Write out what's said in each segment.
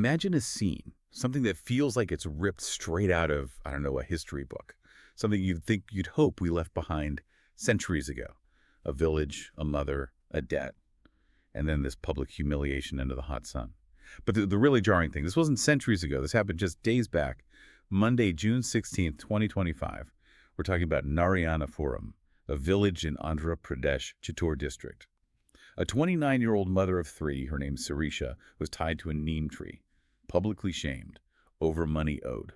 Imagine a scene, something that feels like it's ripped straight out of, I don't know, a history book. Something you'd hope we left behind centuries ago. A village, a mother, a debt, and then this public humiliation under the hot sun. But the really jarring thing, this wasn't centuries ago. This happened just days back. Monday, June 16th, 2025. We're talking about Narayanapuram, a village in Andhra Pradesh, Chittor district. A 29-year-old mother of three, her name's Sirisha, was tied to a neem tree, publicly shamed, over money owed.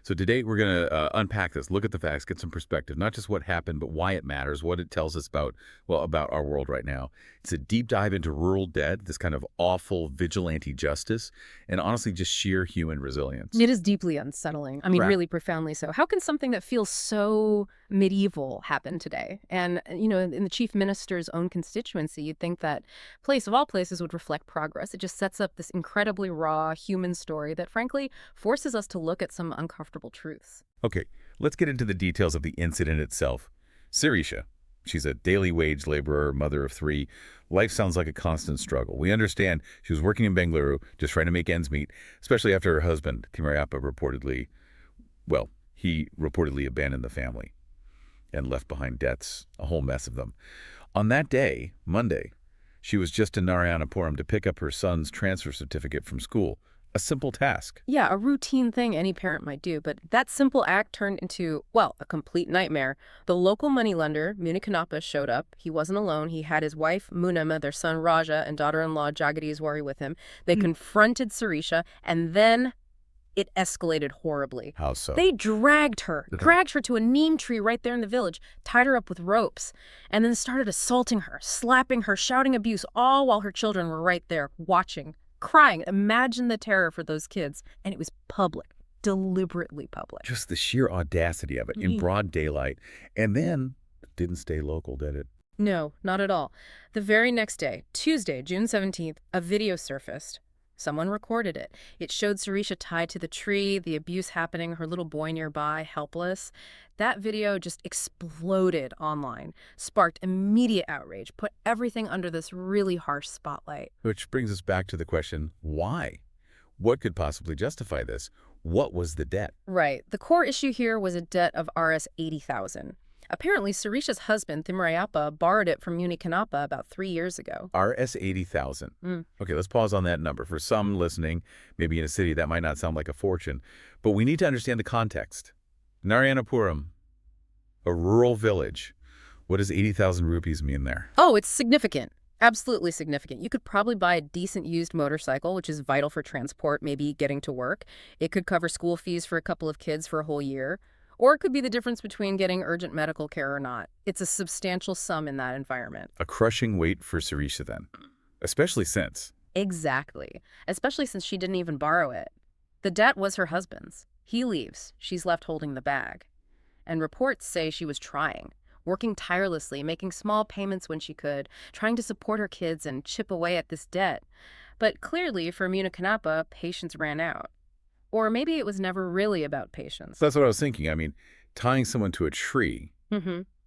So today we're going to unpack this, look at the facts, get some perspective, not just what happened, but why it matters, what it tells us about, well, about our world right now. It's a deep dive into rural debt, this kind of awful vigilante justice, and honestly just sheer human resilience. It is deeply unsettling. I mean, Right. really profoundly so. How can something that feels so medieval happen today? And, in the Chief Minister's own constituency, you'd think that place of all places would reflect progress. It just sets up this incredibly raw human story that, frankly, forces us to look at some uncomfortable truths. Okay, let's get into the details of the incident itself. Sirisha, she's a daily wage laborer, mother of three. Life sounds like a constant struggle. We understand she was working in Bengaluru, just trying to make ends meet, especially after her husband, Timurappa, he reportedly abandoned the family and left behind debts, a whole mess of them. On that day, Monday, she was just in Narayanapuram to pick up her son's transfer certificate from school. A simple task. Yeah, a routine thing any parent might do, but that simple act turned into, a complete nightmare. The local moneylender, Munikanappa, showed up. He wasn't alone. He had his wife, Munama, their son Raja, and daughter-in-law Jagadieswari with him. They confronted Sirisha, and then it escalated horribly. How so? They dragged her to a neem tree right there in the village, tied her up with ropes, and then started assaulting her, slapping her, shouting abuse, all while her children were right there watching, crying. Imagine the terror for those kids. And it was public, deliberately public. Just the sheer audacity of it in broad daylight. And then it didn't stay local, did it? No, not at all. The very next day, Tuesday, June 17th, a video surfaced. Someone recorded it. It showed Sirisha tied to the tree, the abuse happening, her little boy nearby, helpless. That video just exploded online, sparked immediate outrage, put everything under this really harsh spotlight. Which brings us back to the question, why? What could possibly justify this? What was the debt? Right. The core issue here was a debt of Rs 80,000. Apparently, Sirisha's husband, Timurappa, borrowed it from Munikanappa about 3 years ago. Rs 80,000. Okay, let's pause on that number. For some listening, maybe in a city, that might not sound like a fortune, but we need to understand the context. Narayanapuram, a rural village. What does 80,000 rupees mean there? Oh, it's significant. Absolutely significant. You could probably buy a decent used motorcycle, which is vital for transport, maybe getting to work. It could cover school fees for a couple of kids for a whole year. Or it could be the difference between getting urgent medical care or not. It's a substantial sum in that environment. A crushing weight for Sirisha then, especially since. Exactly. Especially since she didn't even borrow it. The debt was her husband's. He leaves. She's left holding the bag. And reports say she was trying, working tirelessly, making small payments when she could, trying to support her kids and chip away at this debt. But clearly, for Munikanappa, patience ran out. Or maybe it was never really about patience. That's what I was thinking. I mean, tying someone to a tree,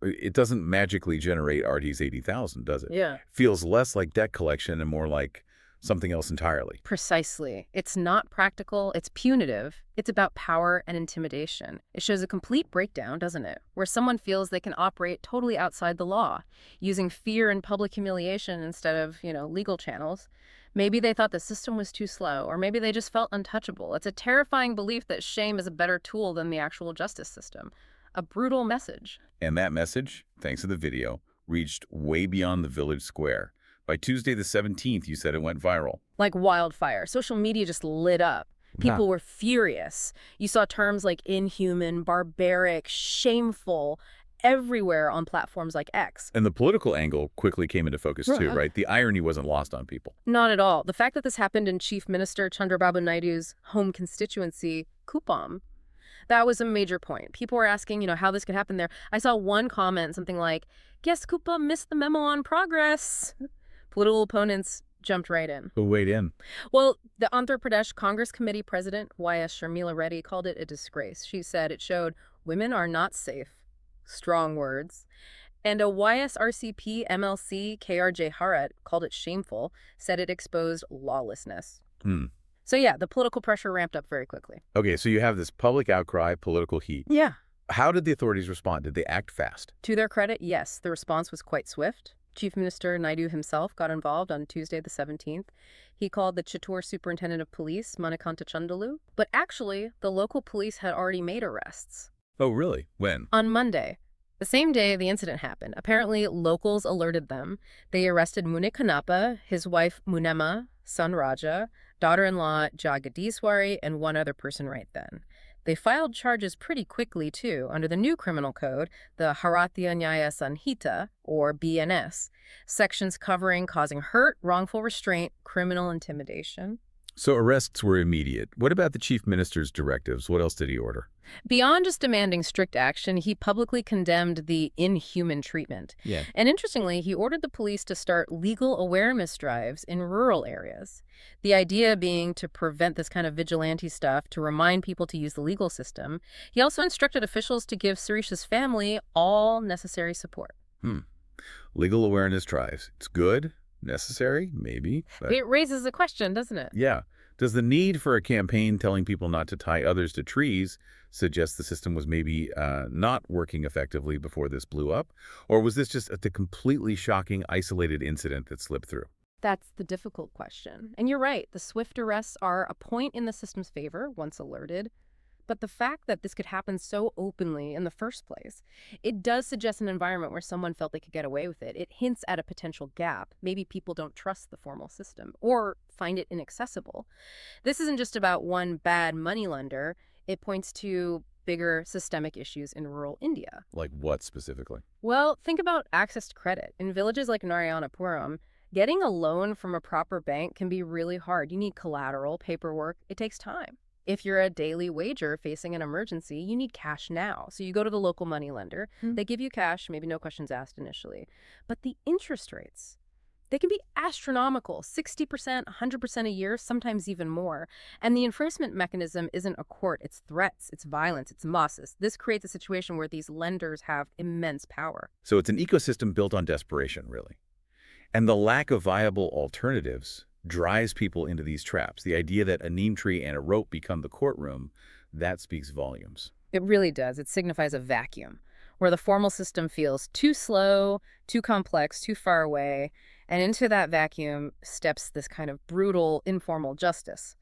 it doesn't magically generate RD's 80,000, does it? Yeah. Feels less like debt collection and more like something else entirely. Precisely. It's not practical, it's punitive. It's about power and intimidation. It shows a complete breakdown, doesn't it? Where someone feels they can operate totally outside the law, using fear and public humiliation instead of, legal channels. Maybe they thought the system was too slow, or maybe they just felt untouchable. It's a terrifying belief that shame is a better tool than the actual justice system. A brutal message. And that message, thanks to the video, reached way beyond the village square. By Tuesday the 17th, you said it went viral. Like wildfire. Social media just lit up. People were furious. You saw terms like inhuman, barbaric, shameful, everywhere on platforms like X. And the political angle quickly came into focus too, right? The irony wasn't lost on people. Not at all. The fact that this happened in Chief Minister Chandrababu Naidu's home constituency, Kuppam, that was a major point. People were asking, how this could happen there. I saw one comment, something like, "Guess Kuppam missed the memo on progress." Political opponents jumped right in. Who weighed in? Well, the Andhra Pradesh Congress Committee President, Y.S. Sharmila Reddy, called it a disgrace. She said it showed women are not safe. Strong words. And a YSRCP MLC, KRJ Harat, called it shameful, said it exposed lawlessness. So yeah, the political pressure ramped up very quickly. Okay, so you have this public outcry, political heat. Yeah. How did the authorities respond? Did they act fast? To their credit, yes, the response was quite swift. Chief Minister Naidu himself got involved on Tuesday the 17th. He called the Chittor Superintendent of Police, Manikanta Chandalu. But actually, the local police had already made arrests. Oh, really? When? On Monday, the same day the incident happened. Apparently, locals alerted them. They arrested Munikanapa, his wife Munema, son Raja, daughter-in-law Jagadiswari, and one other person right then. They filed charges pretty quickly, too, under the new criminal code, the Bharatiya Nyaya Sanhita, or BNS, sections covering causing hurt, wrongful restraint, criminal intimidation. So arrests were immediate. What about the chief minister's directives? What else did he order? Beyond just demanding strict action, he publicly condemned the inhuman treatment. Yeah. And interestingly, he ordered the police to start legal awareness drives in rural areas. The idea being to prevent this kind of vigilante stuff, to remind people to use the legal system. He also instructed officials to give Sirisha's family all necessary support. Legal awareness drives. It's good, necessary, maybe. But It raises a question, doesn't it? yeah. Does the need for a campaign telling people not to tie others to trees suggest the system was maybe not working effectively before this blew up? Or was this just a completely shocking, isolated incident that slipped through? That's the difficult question. And you're right, the swift arrests are a point in the system's favor once alerted. But the fact that this could happen so openly in the first place, it does suggest an environment where someone felt they could get away with it. It hints at a potential gap. Maybe people don't trust the formal system or find it inaccessible. This isn't just about one bad moneylender. It points to bigger systemic issues in rural India. Like what specifically? Well, think about access to credit. In villages like Narayanapuram, getting a loan from a proper bank can be really hard. You need collateral, paperwork. It takes time. If you're a daily wager facing an emergency, you need cash now. So you go to the local moneylender. They give you cash, maybe no questions asked initially. But the interest rates, they can be astronomical, 60%, 100% a year, sometimes even more. And the enforcement mechanism isn't a court. It's threats, it's violence, it's mosses. This creates a situation where these lenders have immense power. So it's an ecosystem built on desperation, really. And the lack of viable alternatives drives people into these traps. The idea that a neem tree and a rope become the courtroom, that speaks volumes. It really does. It signifies a vacuum where the formal system feels too slow, too complex, too far away, and into that vacuum steps this kind of brutal, informal justice,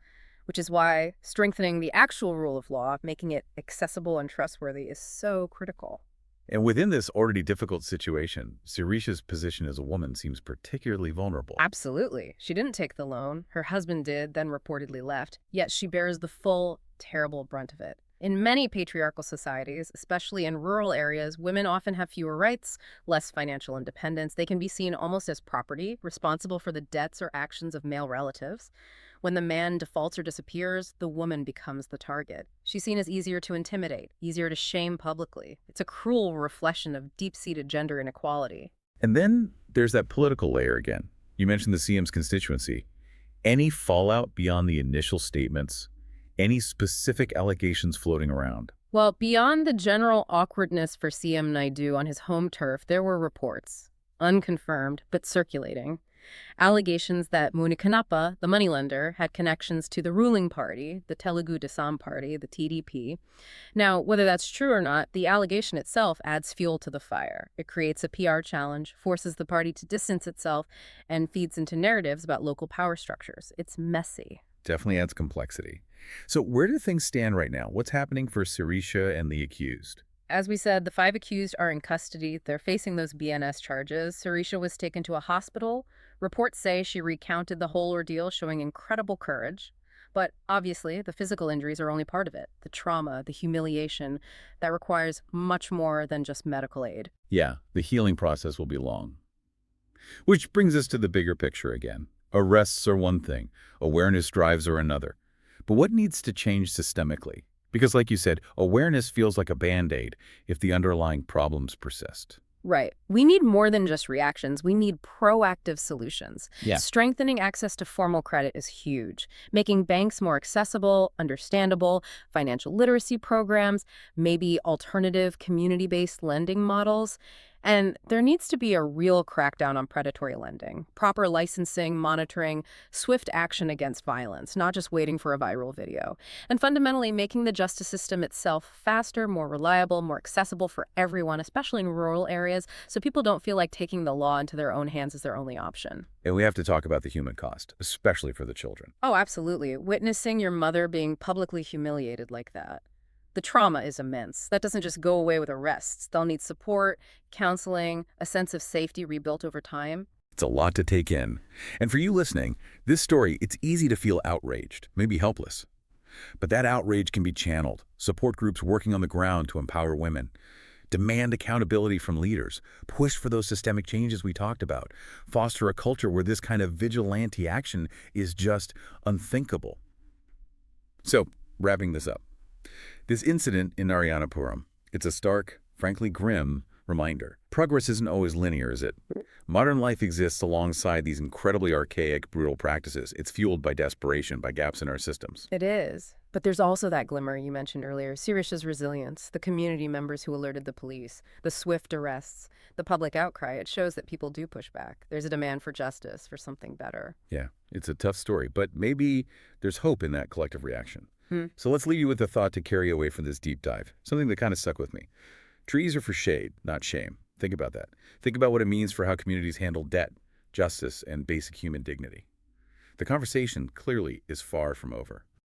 which is why strengthening the actual rule of law, making it accessible and trustworthy, is so critical. And within this already difficult situation, Sirisha's position as a woman seems particularly vulnerable. Absolutely. She didn't take the loan. Her husband did, then reportedly left. Yet she bears the full, terrible brunt of it. In many patriarchal societies, especially in rural areas, women often have fewer rights, less financial independence. They can be seen almost as property, responsible for the debts or actions of male relatives. When the man defaults or disappears, the woman becomes the target. She's seen as easier to intimidate, easier to shame publicly. It's a cruel reflection of deep-seated gender inequality. And then there's that political layer again. You mentioned the CM's constituency. Any fallout beyond the initial statements? Any specific allegations floating around? Well, beyond the general awkwardness for CM Naidu on his home turf, there were reports, unconfirmed but circulating. Allegations that Munikanapa, the moneylender, had connections to the ruling party, the Telugu Desam Party, the TDP. Now, whether that's true or not, the allegation itself adds fuel to the fire. It creates a PR challenge, forces the party to distance itself, and feeds into narratives about local power structures. It's messy. Definitely adds complexity. So where do things stand right now? What's happening for Sirisha and the accused? As we said, the 5 accused are in custody. They're facing those BNS charges. Sirisha was taken to a hospital. Reports say she recounted the whole ordeal, showing incredible courage. But obviously, the physical injuries are only part of it. The trauma, the humiliation, that requires much more than just medical aid. Yeah, the healing process will be long. Which brings us to the bigger picture again. Arrests are one thing, awareness drives are another. But what needs to change systemically? Because like you said, awareness feels like a Band-Aid if the underlying problems persist. Right. We need more than just reactions. We need proactive solutions. Yeah. Strengthening access to formal credit is huge. Making banks more accessible, understandable, financial literacy programs, maybe alternative community-based lending models. And there needs to be a real crackdown on predatory lending, proper licensing, monitoring, swift action against violence, not just waiting for a viral video. And fundamentally making the justice system itself faster, more reliable, more accessible for everyone, especially in rural areas, so people don't feel like taking the law into their own hands is their only option. And we have to talk about the human cost, especially for the children. Oh, absolutely. Witnessing your mother being publicly humiliated like that. The trauma is immense. That doesn't just go away with arrests. They'll need support, counseling, a sense of safety rebuilt over time. It's a lot to take in. And for you listening, this story, it's easy to feel outraged, maybe helpless. But that outrage can be channeled. Support groups working on the ground to empower women. Demand accountability from leaders. Push for those systemic changes we talked about. Foster a culture where this kind of vigilante action is just unthinkable. So, wrapping this up. This incident in Narayanapuram, it's a stark, frankly grim, reminder. Progress isn't always linear, is it? Modern life exists alongside these incredibly archaic, brutal practices. It's fueled by desperation, by gaps in our systems. It is. But there's also that glimmer you mentioned earlier, Sirisha's resilience, the community members who alerted the police, the swift arrests, the public outcry. It shows that people do push back. There's a demand for justice, for something better. Yeah, it's a tough story, but maybe there's hope in that collective reaction. So let's leave you with a thought to carry away from this deep dive, something that kind of stuck with me. Trees are for shade, not shame. Think about that. Think about what it means for how communities handle debt, justice, and basic human dignity. The conversation clearly is far from over.